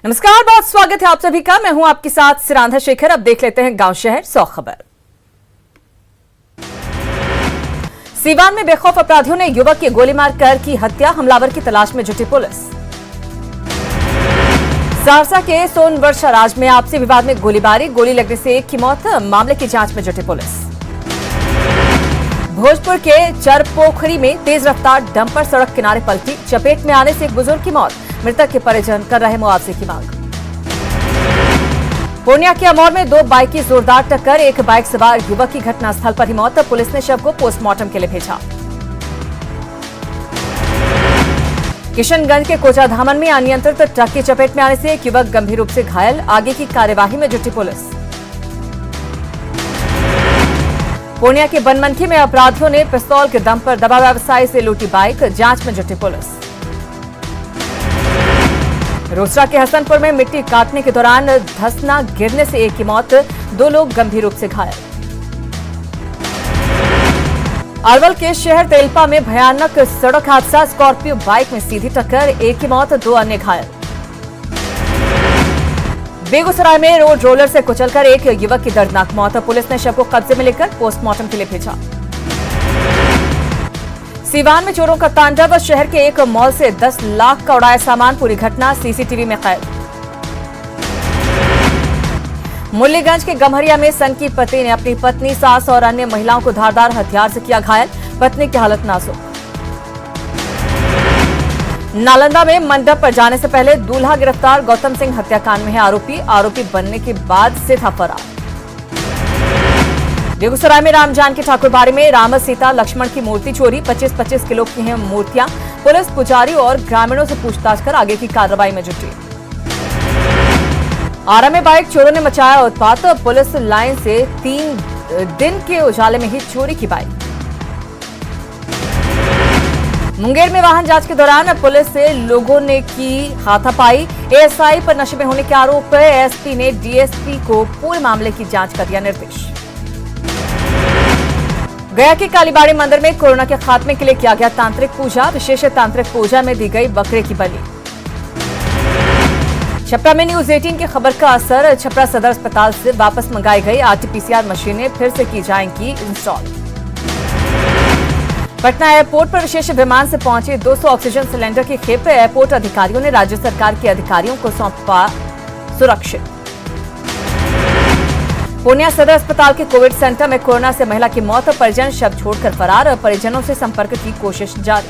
नमस्कार, बहुत स्वागत है आप सभी का। मैं हूं आपके साथ सिरांधा शेखर। अब देख लेते हैं गांव शहर 100 खबर। सीवान में बेखौफ अपराधियों ने युवक की गोली मारकर की हत्या, हमलावर की तलाश में जुटी पुलिस। सहरसा के सोनवर्षा राज में आपसी विवाद में गोलीबारी, गोली लगने से एक की मौत, मामले की जांच में जुटी पुलिस। भोजपुर के चरपोखरी में तेज रफ्तार डंपर सड़क किनारे पलटी, चपेट में आने से एक बुजुर्ग की मौत, मृतक के परिजन कर रहे मुआवजे की मांग। पूर्णिया के अमौर में दो बाइक की जोरदार टक्कर, एक बाइक सवार युवक की घटनास्थल पर ही मौत, पुलिस ने शव को पोस्टमार्टम के लिए भेजा। किशनगंज के कोचाधामन में अनियंत्रित ट्रक की चपेट में आने से एक युवक गंभीर रूप से घायल, आगे की कार्यवाही में जुटी पुलिस। पूर्णिया के बनमनखी में अपराधियों ने पिस्तौल के दम पर दवा व्यवसायी से लूटी बाइक, जांच में जुटी पुलिस। रोसड़ा के हसनपुर में मिट्टी काटने के दौरान धंसना गिरने से एक की मौत, दो लोग गंभीर रूप से घायल। अरवल के शहर तेलपा में भयानक सड़क हादसा, स्कॉर्पियो बाइक में सीधी टक्कर, एक की मौत, दो अन्य घायल। बेगूसराय में रोड रोलर से कुचलकर एक युवक की दर्दनाक मौत, पुलिस ने शव को कब्जे में लेकर पोस्टमार्टम के लिए भेजा। सीवान में चोरों का तांडव, शहर के एक मॉल से 10 लाख का उड़ाया सामान, पूरी घटना सीसीटीवी में कैद। मुरलीगंज के गम्हरिया में सन की पति ने अपनी पत्नी, सास और अन्य महिलाओं को धारदार हथियार से किया घायल, पत्नी की हालत नाजुक। नालंदा में मंडप पर जाने से पहले दूल्हा गिरफ्तार, गौतम सिंह हत्याकांड में है आरोपी बनने के बाद से था फरार। बेगूसराय में राम जानकी ठाकुरबाड़ी में राम सीता लक्ष्मण की मूर्ति चोरी, 25-25 किलो की हैं मूर्तियां, पुलिस पुजारी और ग्रामीणों से पूछताछ कर आगे की कार्रवाई में जुटी। आरा में बाइक चोरों ने मचाया उत्पात, पुलिस लाइन से 3 दिन के उजाले में ही चोरी की बाइक। मुंगेर में वाहन जांच के दौरान पुलिस से लोगों ने की हाथापाई, एएसआई पर नशे में होने के आरोप, एसपी ने डीएसपी को पूरे मामले की जांच का दिया निर्देश। गया के कालीबाड़ी मंदिर में कोरोना के खात्मे के लिए किया गया तांत्रिक पूजा, विशेष तांत्रिक पूजा में दी गई बकरे की बलि। छपरा में न्यूज 18 की खबर का असर, छपरा सदर अस्पताल से वापस मंगाई गई आरटीपीसीआर मशीनें फिर से की जाएंगी इंस्टॉल। पटना एयरपोर्ट पर विशेष विमान से पहुंचे 200 ऑक्सीजन सिलेंडर की खेप, एयरपोर्ट अधिकारियों ने राज्य सरकार के अधिकारियों को सौंपा सुरक्षित। पूर्णिया सदर अस्पताल के कोविड सेंटर में कोरोना से महिला की मौत, परिजन शव छोड़कर फरार, परिजनों से संपर्क की कोशिश जारी।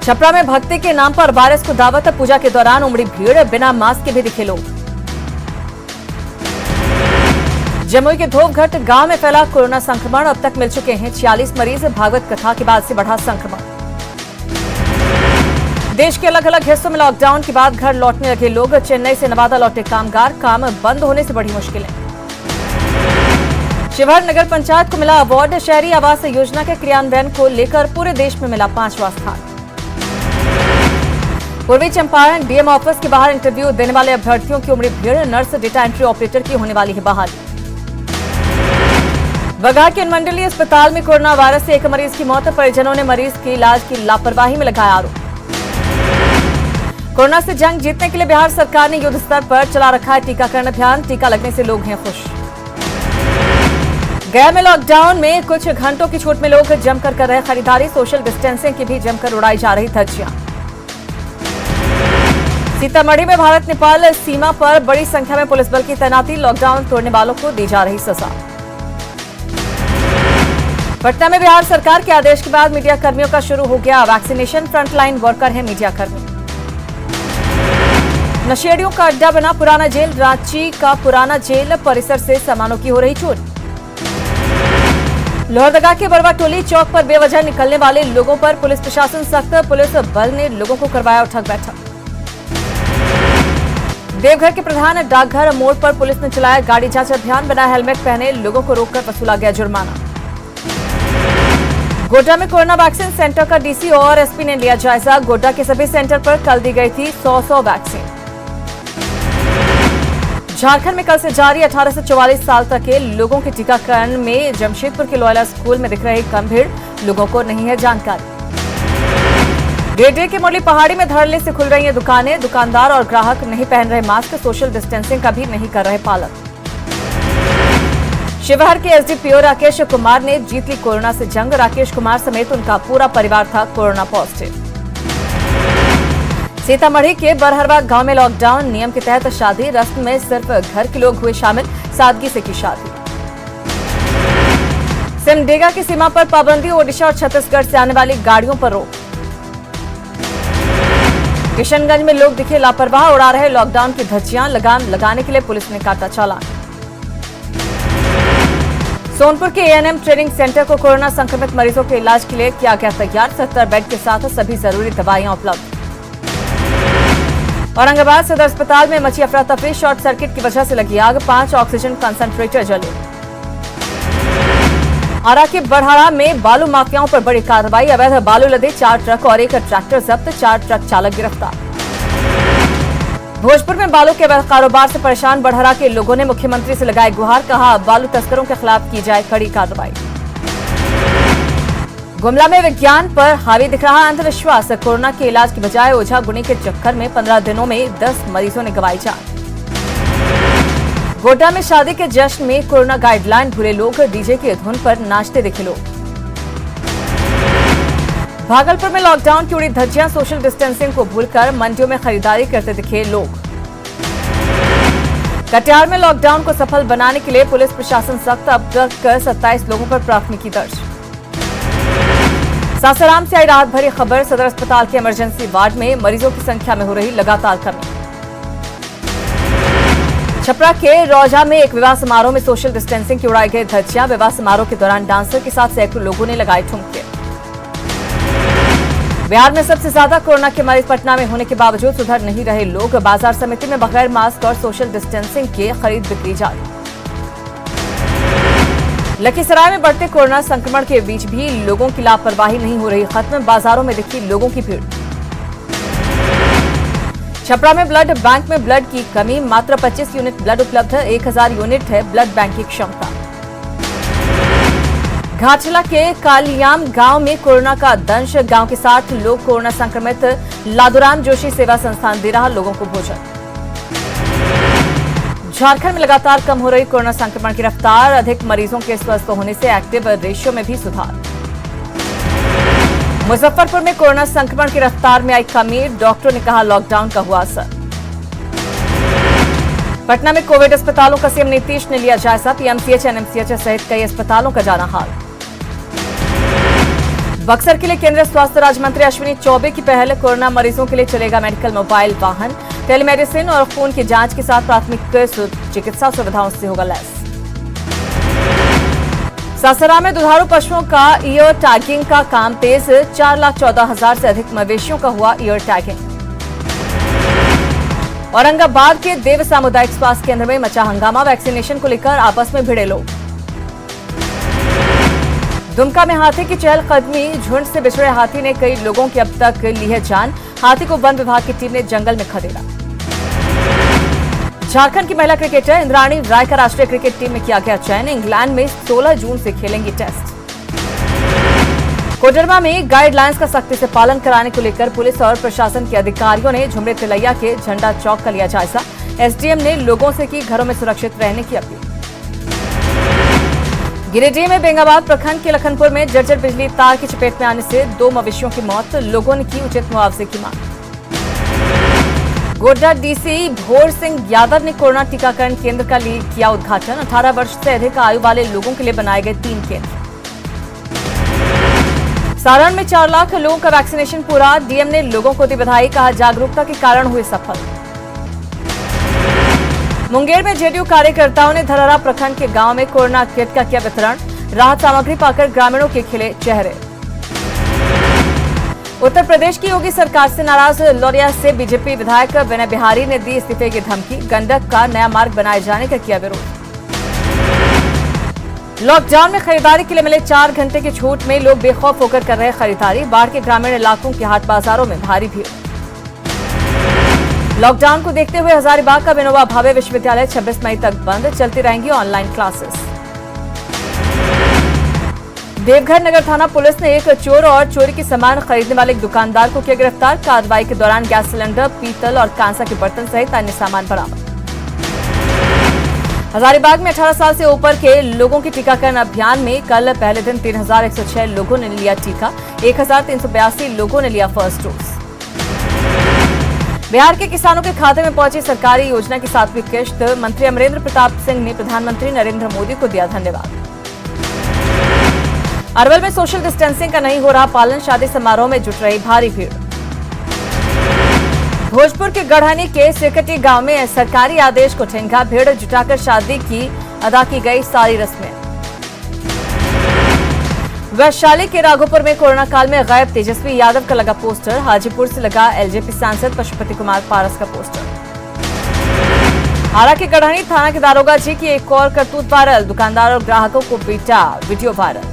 छपरा में भक्ति के नाम पर वायरस को दावत, पूजा के दौरान उमड़ी भीड़, बिना मास्क के भी दिखे लोग। जमुई के धोबघट गांव में फैला कोरोना संक्रमण, अब तक मिल चुके हैं 46 मरीज, भागवत कथा के बाद से बढ़ा संक्रमण। देश के अलग अलग हिस्सों में लॉकडाउन के बाद घर लौटने लगे लोग, चेन्नई से नवादा लौटे कामगार, काम बंद होने से बढ़ी मुश्किलें। शिवहर नगर पंचायत को मिला अवार्ड, शहरी आवास योजना के क्रियान्वयन को लेकर पूरे देश में मिला 5वां स्थान। पूर्वी चंपारण डीएम ऑफिस के बाहर इंटरव्यू देने वाले अभ्यर्थियों की उमड़ी भीड़, नर्स डेटा एंट्री ऑपरेटर की होने वाली है बहाली। बगहा के अनुमंडलीय अस्पताल में कोरोना वायरस से एक मरीज की मौत, परिजनों ने मरीज के इलाज की लापरवाही में लगाया आरोप। कोरोना से जंग जीतने के लिए बिहार सरकार ने युद्ध स्तर पर चला रखा है टीकाकरण अभियान, टीका लगने से लोग हैं खुश। गया में लॉकडाउन में कुछ घंटों की छूट में लोग जमकर कर रहे खरीदारी, सोशल डिस्टेंसिंग की भी जमकर उड़ाई जा रही धज्जियां। सीतामढ़ी में भारत नेपाल सीमा पर बड़ी संख्या में पुलिस बल की तैनाती, लॉकडाउन तोड़ने वालों को दी जा रही सजा। पटना में बिहार सरकार के आदेश के बाद मीडिया कर्मियों का शुरू हो गया वैक्सीनेशन, फ्रंटलाइन वर्कर है मीडिया कर्मी। नशेड़ियों का अड्डा बना पुराना जेल, रांची का पुराना जेल परिसर से सामानों की हो रही चोरी। लोहरदगा के बरवा टोली चौक पर बेवजह निकलने वाले लोगों पर पुलिस प्रशासन सख्त, पुलिस बल ने लोगों को करवाया उठक बैठक। देवघर के प्रधान डाकघर मोड़ पर पुलिस ने चलाया गाड़ी जांच अभियान, बिना हेलमेट पहने लोगों को रोककर वसूला गया जुर्माना। गोड्डा में कोरोना वैक्सीन सेंटर का डीसी और एसपी ने लिया जायजा, गोड्डा के सभी सेंटर पर कल दी गई थी 100 वैक्सीन। झारखंड में कल से जारी 18 से 44 साल तक के लोगों के टीकाकरण में जमशेदपुर के लोयला स्कूल में दिख रही कम भीड़, लोगों को नहीं है जानकारी। गिरिडीह के मुरली पहाड़ी में धड़ल्ले से खुल रही हैं दुकानें। दुकानदार और ग्राहक नहीं पहन रहे मास्क, सोशल डिस्टेंसिंग का भी नहीं कर रहे पालन। शिवहर के एसडीपीओ राकेश कुमार ने जीत ली कोरोना से जंग। राकेश कुमार समेत उनका पूरा परिवार था कोरोना पॉजिटिव। सीतामढ़ी के बरहरवा गांव में लॉकडाउन नियम के तहत शादी, रस्म में सिर्फ घर के लोग हुए शामिल, सादगी से की शादी। सिमडेगा की सीमा पर पाबंदी, ओडिशा और छत्तीसगढ़ से आने वाली गाड़ियों पर रोक। किशनगंज में लोग दिखे लापरवाह, उड़ा रहे लॉकडाउन की धज्जियां। लगाम लगाने के लिए पुलिस ने काटा चालान। सोनपुर के एएनएम ट्रेनिंग सेंटर को कोरोना संक्रमित मरीजों के इलाज के लिए किया गया तैयार। 70 बेड के साथ सभी जरूरी दवाइयां उपलब्ध। औरंगाबाद सदर अस्पताल में मची अफरा तफरी, शॉर्ट सर्किट की वजह से लगी आग। 5 ऑक्सीजन कंसंट्रेटर जले। आरा के बढ़ाड़ा में बालू माफियाओं पर बड़ी कार्रवाई, अवैध बालू लदे 4 ट्रक और 1 ट्रैक्टर जब्त, 4 ट्रक चालक गिरफ्तार। भोजपुर में बालू के अवैध कारोबार से परेशान बढ़ाड़ा के लोगों ने मुख्यमंत्री से लगाए गुहार, कहा बालू तस्करों के खिलाफ की जाए कड़ी कार्रवाई। गुमला में विज्ञान पर हावी दिख रहा अंधविश्वास, कोरोना के इलाज की बजाय ओझा गुनी के चक्कर में 15 दिनों में 10 मरीजों ने गंवाई जान। गोड्डा में शादी के जश्न में कोरोना गाइडलाइन भूले लोग, डीजे की धुन पर नाचते दिखे लोग। भागलपुर में लॉकडाउन की उड़ी धज्जियां, सोशल डिस्टेंसिंग को भूलकर मंडियों में खरीदारी करते दिखे लोग। कटिहार में लॉकडाउन को सफल बनाने के लिए पुलिस प्रशासन सख्त, अब तक 27 लोगों पर प्राथमिकी दर्ज। सासाराम से आई राहत भरी खबर, सदर अस्पताल के इमरजेंसी वार्ड में मरीजों की संख्या में हो रही लगातार कमी। छपरा के रौजा में एक विवाह समारोह में सोशल डिस्टेंसिंग की उड़ाई गई धज्जियां। विवाह समारोह के दौरान डांसर के साथ सैकड़ों लोगों ने लगाए ठुमके। बिहार में सबसे ज्यादा कोरोना के मरीज पटना में होने के बावजूद सुधर नहीं रहे लोग। बाजार समिति में बगैर मास्क और सोशल डिस्टेंसिंग के खरीद बिक्री जारी। लखीसराय में बढ़ते कोरोना संक्रमण के बीच भी लोगों की लापरवाही नहीं हो रही खत्म, बाजारों में दिखी लोगों की भीड़। छपरा में ब्लड बैंक में ब्लड की कमी, मात्र 25 यूनिट ब्लड उपलब्ध है। 1000 यूनिट है ब्लड बैंक की क्षमता। घाटशिला के कालियाम गांव में कोरोना का दंश, गांव के 60 लोग कोरोना संक्रमित। लादूराम जोशी सेवा संस्थान दे रहा लोगों को भोजन। झारखंड में लगातार कम हो रही कोरोना संक्रमण की रफ्तार, अधिक मरीजों के स्वस्थ होने से एक्टिव रेशियो में भी सुधार। मुजफ्फरपुर में कोरोना संक्रमण की रफ्तार में आई कमी, डॉक्टरों ने कहा लॉकडाउन का हुआ असर। पटना में कोविड अस्पतालों का सीएम नीतीश ने लिया जायजा, पीएमसीएच, एनएमसीएच सहित कई अस्पतालों का जाना हाल। बक्सर के लिए केंद्रीय स्वास्थ्य राज्य मंत्री अश्विनी चौबे की पहल, कोरोना मरीजों के लिए चलेगा मेडिकल मोबाइल वाहन, टेलीमेडिसिन और खून की जांच के साथ प्राथमिक चिकित्सा सुविधाओं से होगा लैस। सासाराम में दुधारू पशुओं का ईयर टैगिंग का काम तेज, 4,14,000 से अधिक मवेशियों का हुआ ईयर टैगिंग। औरंगाबाद के देव सामुदायिक स्वास्थ्य केंद्र में मचा हंगामा, वैक्सीनेशन को लेकर आपस में भिड़े लोग। दुमका में हाथी की चहलकदमी, झुंड से बिछड़े हाथी ने कई लोगों की अब तक ली है जान, हाथी को वन विभाग की टीम ने जंगल में खदेड़ा। झारखंड की महिला क्रिकेटर इंद्राणी राय का राष्ट्रीय क्रिकेट टीम में किया गया चयन, इंग्लैंड में 16 जून से खेलेंगी टेस्ट। कोडरमा में गाइडलाइंस का सख्ती से पालन कराने को लेकर पुलिस और प्रशासन के अधिकारियों ने झुमरे तिलैया के झंडा चौक का लिया जायजा। एसडीएम ने लोगों से की घरों में सुरक्षित रहने की अपील। गिरिडीह में बेंगाबाद प्रखंड के लखनपुर में जर्जर बिजली तार की चपेट में आने से 2 मवेशियों की मौत, लोगों ने की उचित मुआवजे की मांग। गोड्डा डीसी भोर सिंह यादव ने कोरोना टीकाकरण केंद्र का किया उद्घाटन, 18 वर्ष से अधिक आयु वाले लोगों के लिए बनाए गए 3 केंद्र। सारण में 4 लाख लोगों का वैक्सीनेशन पूरा, डीएम ने लोगों को दी बधाई, कहा जागरूकता के कारण हुए सफल। मुंगेर में जेडीयू कार्यकर्ताओं ने धरहरा प्रखंड के गांव में कोरोना किट का किया वितरण, राहत सामग्री पाकर ग्रामीणों के खिले चेहरे। उत्तर प्रदेश की योगी सरकार से नाराज लौरिया से बीजेपी विधायक विनय बिहारी ने दी इस्तीफे की धमकी, गंडक का नया मार्ग बनाए जाने का किया विरोध। लॉकडाउन में खरीदारी के लिए मिले 4 घंटे की छूट में लोग बेखौफ होकर कर रहे खरीदारी, बाढ़ के ग्रामीण इलाकों के हाट बाजारों में भारी भीड़। लॉकडाउन को देखते हुए हजारीबाग का विनोबा भावे विश्वविद्यालय 26 मई तक बंद, चलती रहेंगी ऑनलाइन क्लासेस। देवघर नगर थाना पुलिस ने एक चोर और चोरी के सामान खरीदने वाले एक दुकानदार को किया गिरफ्तार। कार्रवाई के दौरान गैस सिलेंडर, पीतल और कांसा के बर्तन सहित अन्य सामान बरामद। हजारीबाग में 18 साल से ऊपर के लोगों के टीकाकरण अभियान में कल पहले दिन 3106 लोगों ने लिया टीका। 1382 लोगों ने लिया फर्स्ट डोज। बिहार के किसानों के खाते में पहुंची सरकारी योजना की 7वीं किश्त। मंत्री अमरेंद्र प्रताप सिंह ने प्रधानमंत्री नरेंद्र मोदी को दिया धन्यवाद। अरवल में सोशल डिस्टेंसिंग का नहीं हो रहा पालन, शादी समारोह में जुट रही भारी भीड़। भोजपुर के गढ़हनी के सिरकटी गांव में सरकारी आदेश को ठेंगा, भीड़ जुटाकर शादी की अदा की गई सारी रस्में। वैशाली के राघोपुर में कोरोना काल में गायब तेजस्वी यादव का लगा पोस्टर। हाजीपुर से लगा एलजेपी सांसद पशुपति कुमार पारस का पोस्टर। आरा के गढ़हनी थाना के दारोगा जी की एक और करतूत वायरल, दुकानदार और ग्राहकों को पीटा, वीडियो वायरल।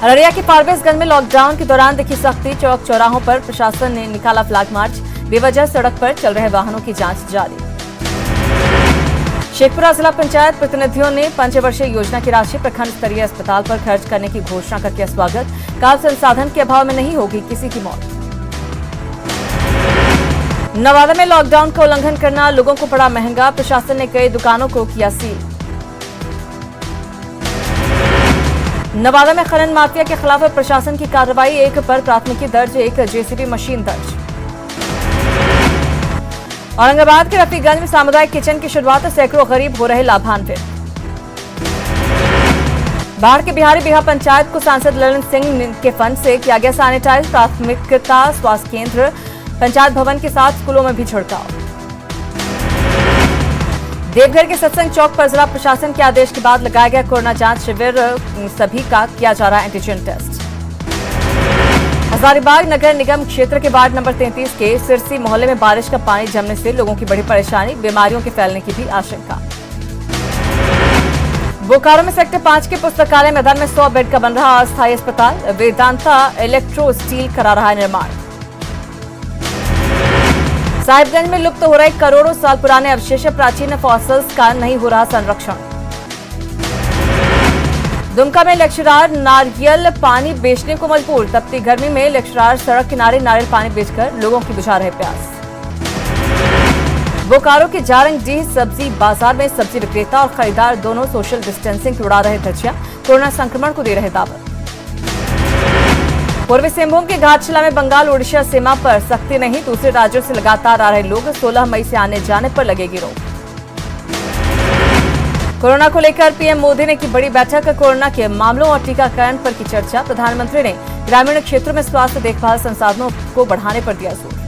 अररिया के फारबिसगंज में लॉकडाउन के दौरान दिखी सख्ती, चौक चौराहों पर प्रशासन ने निकाला फ्लैग मार्च, बेवजह सड़क पर चल रहे वाहनों की जांच जारी। शेखपुरा जिला पंचायत प्रतिनिधियों ने पंचवर्षीय योजना की राशि प्रखंड स्तरीय अस्पताल पर खर्च करने की घोषणा का किया स्वागत। काल संसाधन के अभाव में नहीं होगी किसी की मौत। नवादा में लॉकडाउन का उल्लंघन करना लोगों को पड़ा महंगा, प्रशासन ने कई दुकानों को किया सील। नवादा में खनन माफिया के खिलाफ प्रशासन की कार्रवाई, एक पर प्राथमिकी दर्ज, एक जेसीबी मशीन दर्ज। औरंगाबाद के रफीगंज में सामुदायिक किचन की शुरुआत, सैकड़ों गरीब हो रहे लाभान्वित। बाढ़ के बिहारी बिहा पंचायत को सांसद ललन सिंह के फंड से किया गया सैनिटाइज, प्राथमिकता स्वास्थ्य केंद्र, पंचायत भवन के साथ स्कूलों में भी छिड़काव। देवघर के सत्संग चौक पर जिला प्रशासन के आदेश के बाद लगाया गया कोरोना जांच शिविर, सभी का किया जा रहा एंटीजन टेस्ट। हजारीबाग नगर निगम क्षेत्र के वार्ड नंबर 33 के सिरसी मोहल्ले में बारिश का पानी जमने से लोगों की बड़ी परेशानी, बीमारियों के फैलने की भी आशंका। बोकारो में सेक्टर 5 के पुस्तकालय मैदान में 100 बेड का बन रहा अस्थायी अस्पताल, वेदांता इलेक्ट्रो स्टील करा रहा है निर्माण। साहिबगंज में लुप्त हो रहे करोड़ों साल पुराने अवशेष, प्राचीन फॉसिल्स का नहीं हो रहा संरक्षण। दुमका में लेक्चरार नारियल पानी बेचने को मजबूर, तपती गर्मी में लेक्चरार सड़क किनारे नारियल पानी बेचकर लोगों की बुझा रहे प्यास। बोकारो के जारंगडीह सब्जी बाजार में सब्जी विक्रेता और खरीदार दोनों सोशल डिस्टेंसिंग की उड़ा रहे धज्जियां, कोरोना संक्रमण को दे रहे दावत। पूर्वी सिंहभूम के घाटशिला में बंगाल ओडिशा सीमा पर सख्ती नहीं, दूसरे राज्यों से लगातार आ रहे लोग, 16 मई से आने जाने पर लगेगी रोक। कोरोना को लेकर पीएम मोदी ने की बड़ी बैठक, कोरोना के मामलों और टीकाकरण पर की चर्चा। प्रधानमंत्री ने ग्रामीण क्षेत्रों में स्वास्थ्य देखभाल संसाधनों को बढ़ाने पर दिया जोर।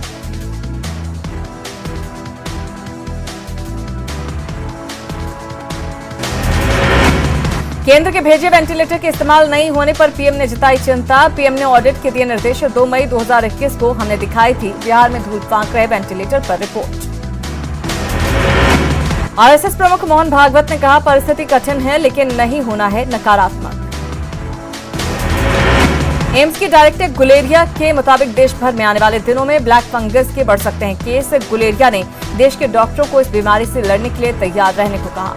केंद्र के भेजे वेंटिलेटर के इस्तेमाल नहीं होने पर पीएम ने जताई चिंता, पीएम ने ऑडिट के दिए निर्देश। 2 मई 2021 को हमने दिखाई थी बिहार में धूल फांक रहे वेंटिलेटर पर रिपोर्ट। आरएसएस प्रमुख मोहन भागवत ने कहा परिस्थिति कठिन है लेकिन नहीं होना है नकारात्मक। एम्स के डायरेक्टर गुलेरिया के मुताबिक देश भर में आने वाले दिनों में ब्लैक फंगस के बढ़ सकते हैं केस। गुलेरिया ने देश के डॉक्टरों को इस बीमारी से लड़ने के लिए तैयार रहने को कहा।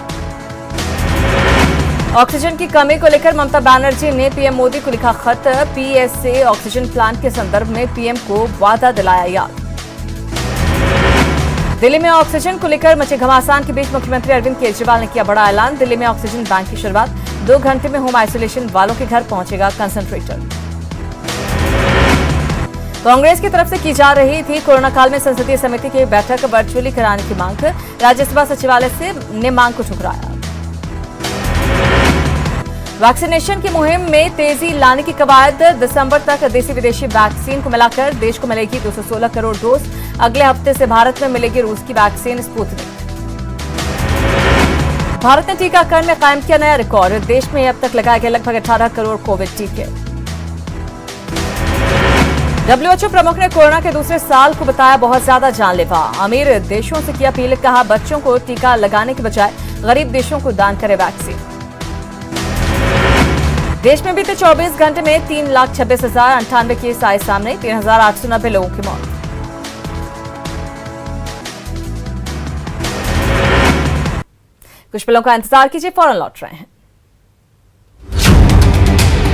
ऑक्सीजन की कमी को लेकर ममता बनर्जी ने पीएम मोदी को लिखा खत, पीएसए ऑक्सीजन प्लांट के संदर्भ में पीएम को वादा दिलाया याद। दिल्ली में ऑक्सीजन को लेकर मचे घमासान के बीच मुख्यमंत्री अरविंद केजरीवाल ने किया बड़ा ऐलान, दिल्ली में ऑक्सीजन बैंक की शुरुआत, 2 घंटे में होम आइसोलेशन वालों के घर पहुंचेगा कंसंट्रेटर। कांग्रेस की तरफ से की जा रही थी कोरोना काल में संसदीय समिति की बैठक वर्चुअली कराने की मांग, राज्यसभा सचिवालय से ने मांग को ठुकराया। वैक्सीनेशन की मुहिम में तेजी लाने की कवायद, दिसंबर तक देसी विदेशी वैक्सीन को मिलाकर देश को मिलेगी 216 करोड़ डोज। अगले हफ्ते से भारत में मिलेगी रूस की वैक्सीन स्पुतनिक। भारत ने टीकाकरण में कायम किया नया रिकॉर्ड, देश में अब तक लगाए गए लगभग 18 करोड़ कोविड टीके। डब्ल्यूएचओ प्रमुख ने कोरोना के दूसरे साल को बताया बहुत ज्यादा जानलेवा, अमीर देशों से की अपील, कहा बच्चों को टीका लगाने के बजाय गरीब देशों को दान करे वैक्सीन। देश में बीते 24 घंटे में 3,26,098 केस आए सामने, 3,890 लोगों की मौत। कुछ पलों का इंतजार कीजिए, फौरन लौट रहे हैं।